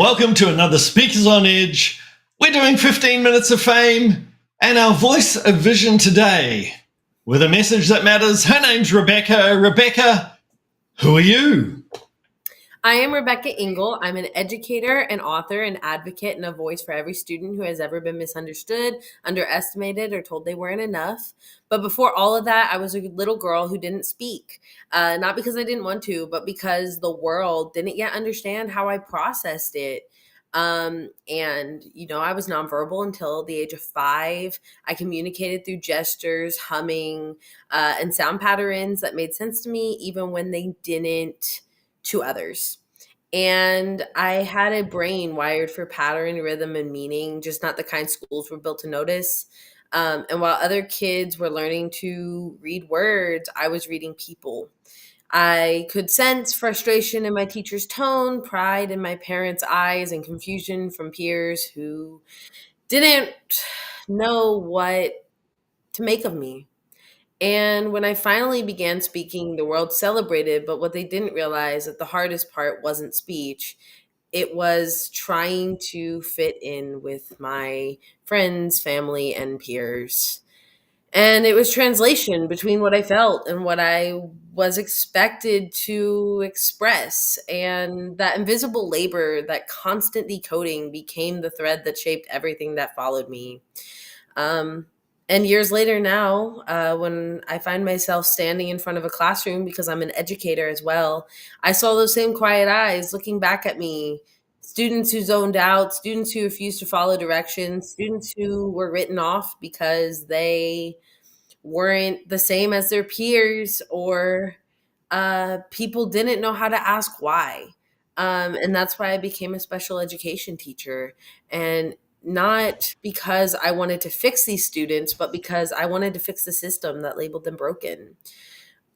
welcome to another Speakers on Edge. We're doing 15 minutes of fame and our voice of vision today with a message that matters. Her name's Rebecca. Rebecca, who are you? I am Rebecca Engle. I'm an educator, an author, an advocate, and a voice for every student who has ever been misunderstood, underestimated, or told they weren't enough. But before all of that, I was a little girl who didn't speak, not because I didn't want to, but because the world didn't yet understand how I processed it. I was nonverbal until the age of 5. I communicated through gestures, humming, and sound patterns that made sense to me, even when they didn't to others. And I had a brain wired for pattern, rhythm, and meaning, just not the kind schools were built to notice. And while other kids were learning to read words, I was reading people. I could sense frustration in my teacher's tone, pride in my parents' eyes, and confusion from peers who didn't know what to make of me. And when I finally began speaking, the world celebrated, but what they didn't realize that the hardest part wasn't speech. It was trying to fit in with my friends, family, and peers. And it was translation between what I felt and what I was expected to express. And that invisible labor, that constant decoding became the thread that shaped everything that followed me. Um, and years later now, when I find myself standing in front of a classroom because I'm an educator as well, I saw those same quiet eyes looking back at me. Students who zoned out, students who refused to follow directions, students who were written off because they weren't the same as their peers, or people didn't know how to ask why. And that's why I became a special education teacher. And not because I wanted to fix these students, but because I wanted to fix the system that labeled them broken.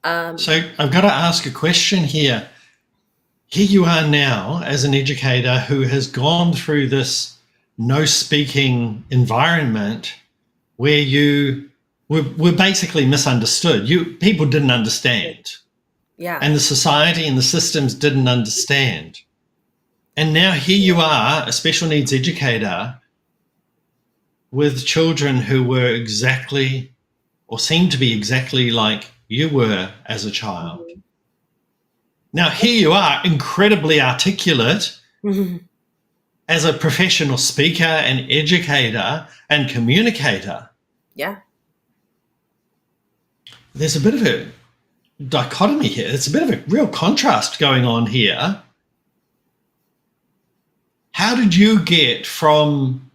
So I've got to ask a question here. Here you are now as an educator who has gone through this no speaking environment where you were basically misunderstood. People didn't understand. Yeah. And the society and the systems didn't understand. And now here you are, a special needs educator with children who were exactly or seemed to be exactly like you were as a child. Mm-hmm. Now here you are, incredibly articulate Mm-hmm. as a professional speaker and educator and communicator. Yeah. There's a bit of a dichotomy here. It's a bit of a real contrast going on here. How did you get from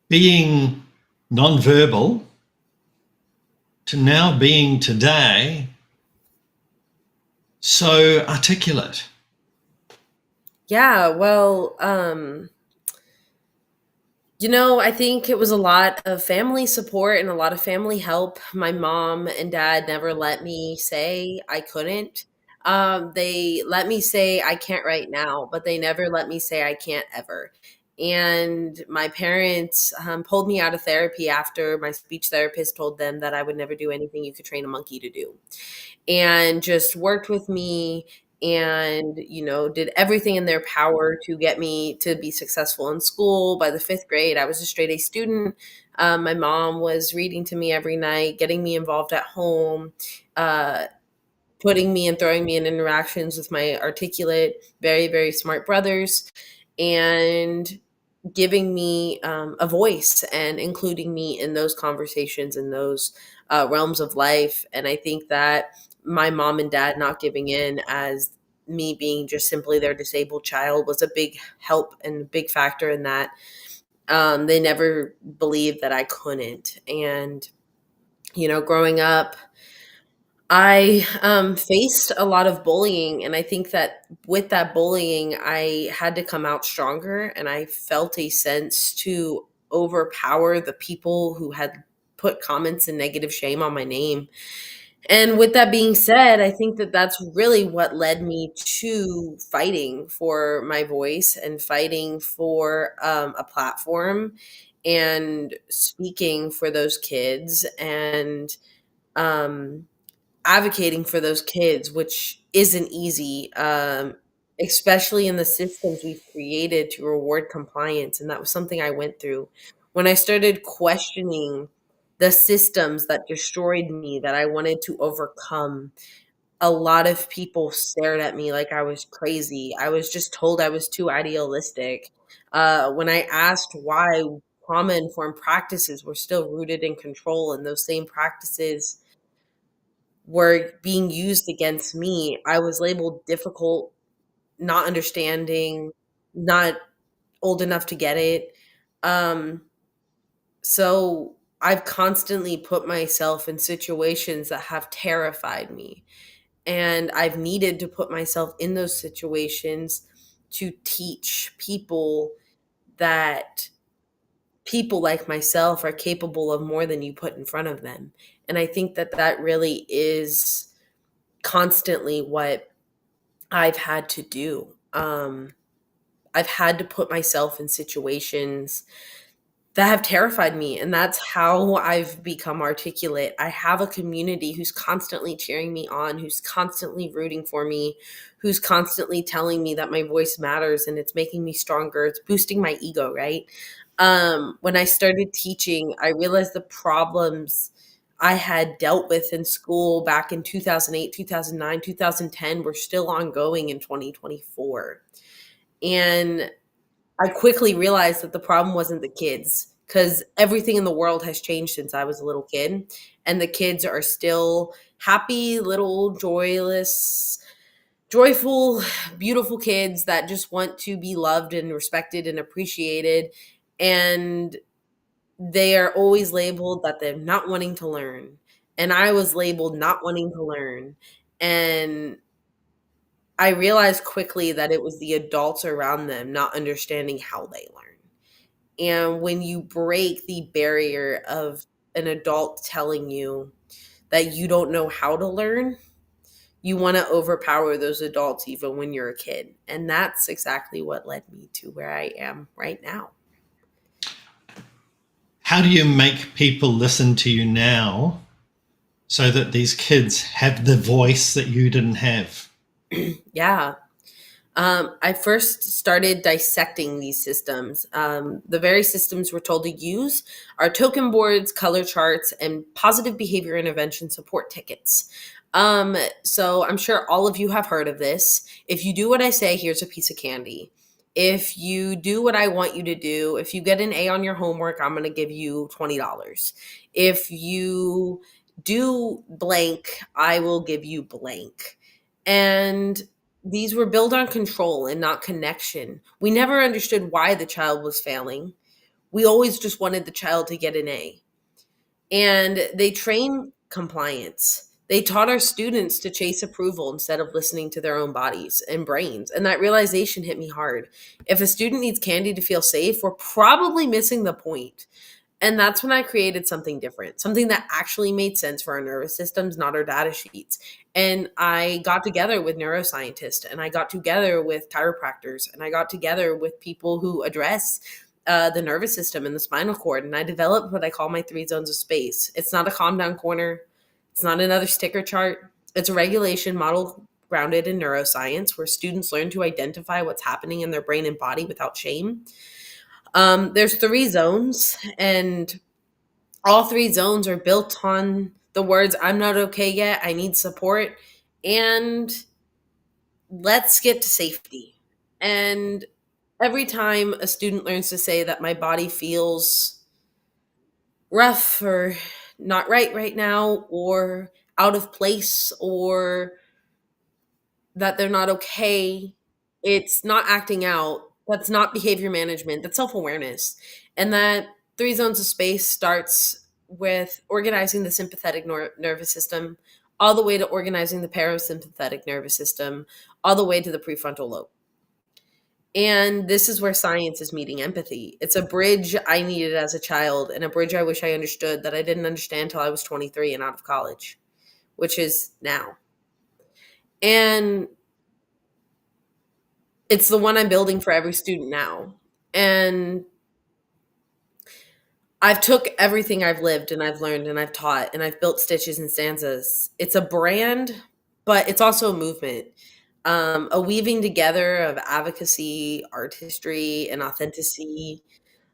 being nonverbal to now being today so articulate? Yeah. Well, I think it was a lot of family support and a lot of family help. My mom and dad never let me say I couldn't. They let me say I can't right now, but they never let me say I can't ever. And my parents pulled me out of therapy after my speech therapist told them that I would never do anything you could train a monkey to do, and just worked with me and did everything in their power to get me to be successful in school. By the 5th grade, I was a straight A student. My mom was reading to me every night, getting me involved at home, uh, putting me and throwing me in interactions with my articulate, very, very smart brothers, and giving me a voice and including me in those conversations, in those realms of life. And I think that my mom and dad not giving in, as me being just simply their disabled child, was a big help and a big factor in that. They never believed that I couldn't. And, growing up, I faced a lot of bullying, and I think that with that bullying, I had to come out stronger, and I felt a sense to overpower the people who had put comments and negative shame on my name. And with that being said, I think that that's really what led me to fighting for my voice and fighting for a platform and speaking for those kids, and um, advocating for those kids, which isn't easy. especially in the systems we've created to reward compliance. And that was something I went through. When I started questioning the systems that destroyed me, that I wanted to overcome, a lot of people stared at me like I was crazy. I was just told I was too idealistic. When I asked why trauma informed practices were still rooted in control and those same practices were being used against me, I was labeled difficult, not understanding, not old enough to get it. Um, so I've constantly put myself in situations that have terrified me. And I've needed to put myself in those situations to teach people that people like myself are capable of more than you put in front of them. And I think that that really is constantly what I've had to do. I've had to put myself in situations that have terrified me, and that's how I've become articulate. I have a community who's constantly cheering me on, who's constantly rooting for me, who's constantly telling me that my voice matters and it's making me stronger. It's boosting my ego, right? When I started teaching, I realized the problems I had dealt with in school back in 2008, 2009, 2010 were still ongoing in 2024. And I quickly realized that the problem wasn't the kids, because everything in the world has changed since I was a little kid, and the kids are still happy, little, joyful, beautiful kids that just want to be loved and respected and appreciated, and they are always labeled that they're not wanting to learn, and I was labeled not wanting to learn, and I realized quickly that it was the adults around them not understanding how they learn. And when you break the barrier of an adult telling you that you don't know how to learn, you want to overpower those adults even when you're a kid. And that's exactly what led me to where I am right now. How do you make people listen to you now so that these kids have the voice that you didn't have? Yeah. I first started dissecting these systems. The very systems we're told to use are token boards, color charts, and positive behavior intervention support tickets. So I'm sure all of you have heard of this. If you do what I say, here's a piece of candy. If you do what I want you to do, if you get an A on your homework, I'm going to give you $20. If you do blank, I will give you blank. And these were built on control and not connection. We never understood why the child was failing. We always just wanted the child to get an A. And they trained compliance. They taught our students to chase approval instead of listening to their own bodies and brains. And that realization hit me hard. If a student needs candy to feel safe, we're probably missing the point. And that's when I created something different, something that actually made sense for our nervous systems, not our data sheets. And I got together with neuroscientists, and I got together with chiropractors, and I got together with people who address the nervous system and the spinal cord. And I developed what I call my 3 zones of space. It's not a calm down corner. It's not another sticker chart. It's a regulation model grounded in neuroscience where students learn to identify what's happening in their brain and body without shame. There's 3 zones, and all 3 zones are built on the words, I'm not okay yet, I need support, and let's get to safety. And every time a student learns to say that my body feels rough or not right now, or out of place, or that they're not okay, it's not acting out. That's not behavior management. That's self awareness. And that 3 zones of space starts with organizing the sympathetic nervous system, all the way to organizing the parasympathetic nervous system, all the way to the prefrontal lobe. And this is where science is meeting empathy. It's a bridge I needed as a child, and a bridge I wish I understood that I didn't understand until I was 23 and out of college, which is now. And it's the one I'm building for every student now. And I've took everything I've lived and I've learned and I've taught and I've built Stitches and Stanzas. It's a brand, but it's also a movement. A weaving together of advocacy, artistry, and authenticity.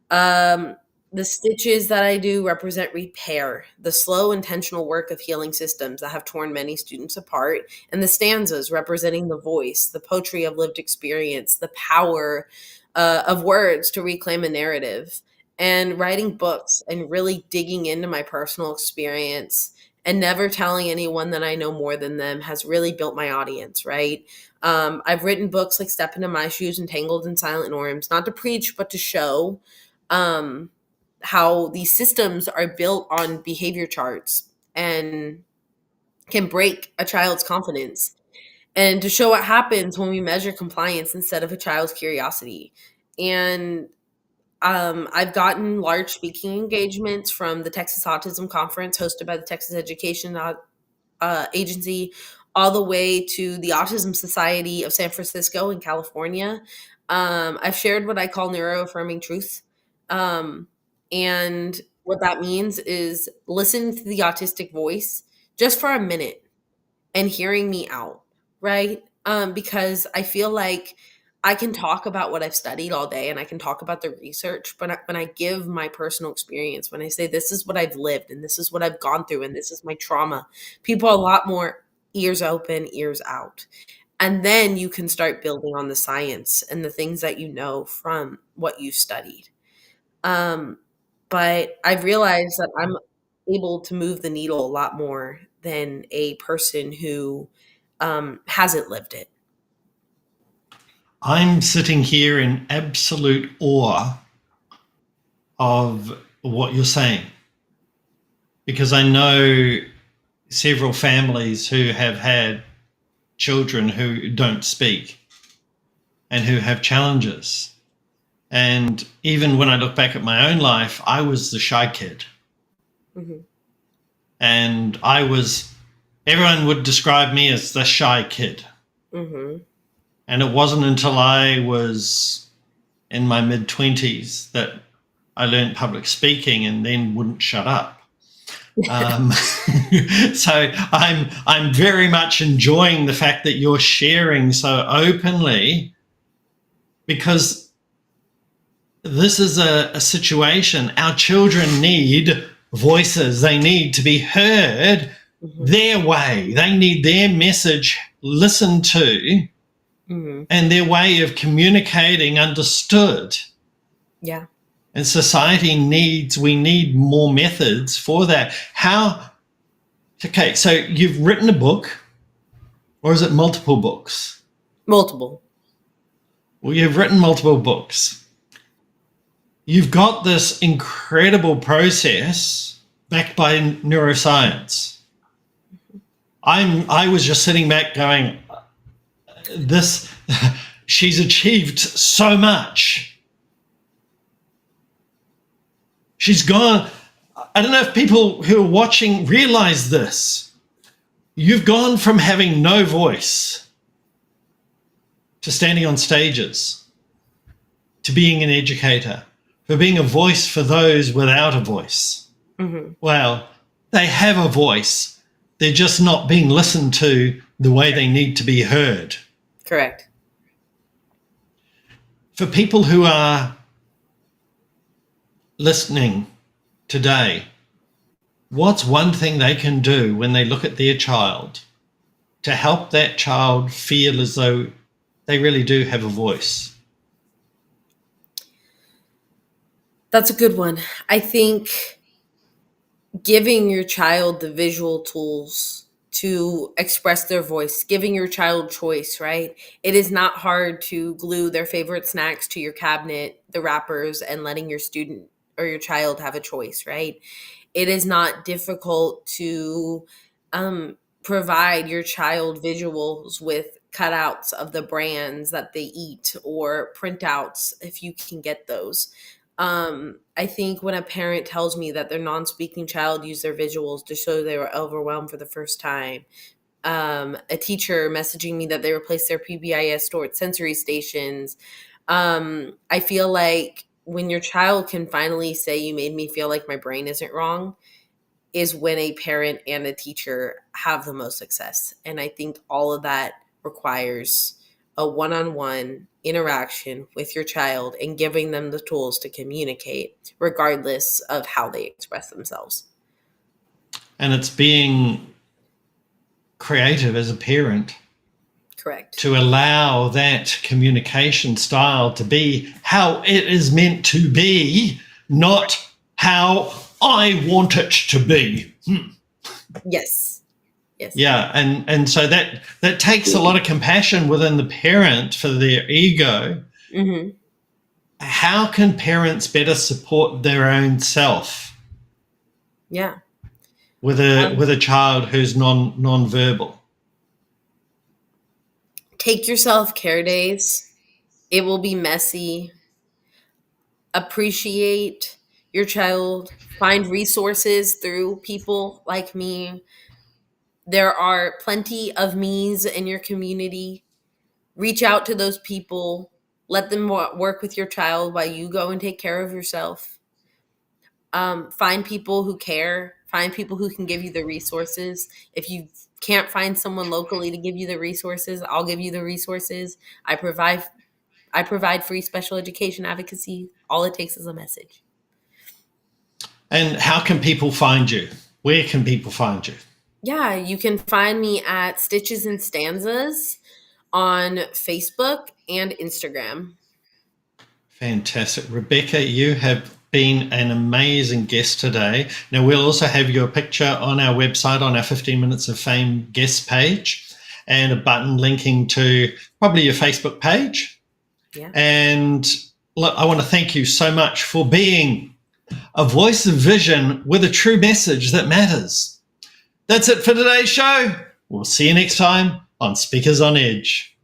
Um, the stitches that I do represent repair, the slow, intentional work of healing systems that have torn many students apart, and the stanzas representing the voice, the poetry of lived experience, the power of words to reclaim a narrative, and writing books and really digging into my personal experience and never telling anyone that I know more than them has really built my audience, right? I've written books like Step Into My Shoes and Tangled in Silent Norms, not to preach, but to show um, how these systems are built on behavior charts and can break a child's confidence, and to show what happens when we measure compliance instead of a child's curiosity. And I've gotten large speaking engagements from the Texas Autism Conference hosted by the Texas Education Agency, all the way to the Autism Society of San Francisco in California. I've shared what I call neuroaffirming truth. Um, and what that means is listen to the autistic voice just for a minute and hearing me out, right? Because I feel like I can talk about what I've studied all day and I can talk about the research, but when I give my personal experience, when I say this is what I've lived and this is what I've gone through and this is my trauma, people are a lot more ears open, ears out. And then you can start building on the science and the things that you know from what you've studied. Um, but I've realized that I'm able to move the needle a lot more than a person who hasn't lived it. I'm sitting here in absolute awe of what you're saying, because I know several families who have had children who don't speak and who have challenges. And even when I look back at my own life, I was the shy kid. Mm-hmm. And everyone would describe me as the shy kid. Mm-hmm. And it wasn't until I was in my mid-20s that I learned public speaking and then wouldn't shut up. So I'm very much enjoying the fact that you're sharing so openly, because this is a situation. Our children need voices. They need to be heard their way. They need their message listened to and their way of communicating understood. Yeah. And we need more methods for that. Okay, so you've written a book, or is it multiple books? Multiple. Well, you've written multiple books. You've got this incredible process backed by neuroscience. I was just sitting back going, she's achieved so much. She's gone. I don't know if people who are watching realize this. You've gone from having no voice to standing on stages, to being an educator, for being a voice for those without a voice. Mm-hmm. Well, they have a voice. They're just not being listened to the way they need to be heard. Correct. For people who are listening today, what's one thing they can do when they look at their child to help that child feel as though they really do have a voice? That's a good one. I think giving your child the visual tools to express their voice, giving your child choice, right? It is not hard to glue their favorite snacks to your cabinet, the wrappers, and letting your student or your child have a choice, right? It is not difficult to provide your child visuals with cutouts of the brands that they eat or printouts if you can get those. I think when a parent tells me that their non-speaking child used their visuals to show they were overwhelmed for the first time, a teacher messaging me that they replaced their PBIS stored sensory stations, I feel like when your child can finally say, "You made me feel like my brain isn't wrong," is when a parent and a teacher have the most success. And I think all of that requires a one-on-one interaction with your child and giving them the tools to communicate regardless of how they express themselves. And it's being creative as a parent. Correct. To allow that communication style to be how it is meant to be, not how I want it to be. Yes. Yeah, and so that takes a lot of compassion within the parent for their ego. Mm-hmm. How can parents better support their own self? Yeah. With a child who's non-verbal. Take your self-care days. It will be messy. Appreciate your child. Find resources through people like me. There are plenty of me's in your community. Reach out to those people. Let them work with your child while you go and take care of yourself. Find people who care. Find people who can give you the resources. If you can't find someone locally to give you the resources, I'll give you the resources. I provide free special education advocacy. All it takes is a message. And how can people find you? Where can people find you? Yeah, you can find me at Stitches and Stanzas on Facebook and Instagram. Fantastic. Rebecca, you have been an amazing guest today. Now, we'll also have your picture on our website, on our 15 Minutes of Fame guest page, and a button linking to probably your Facebook page. Yeah. And look, I want to thank you so much for being a voice of vision with a true message that matters. That's it for today's show. We'll see you next time on Speakers on Edge.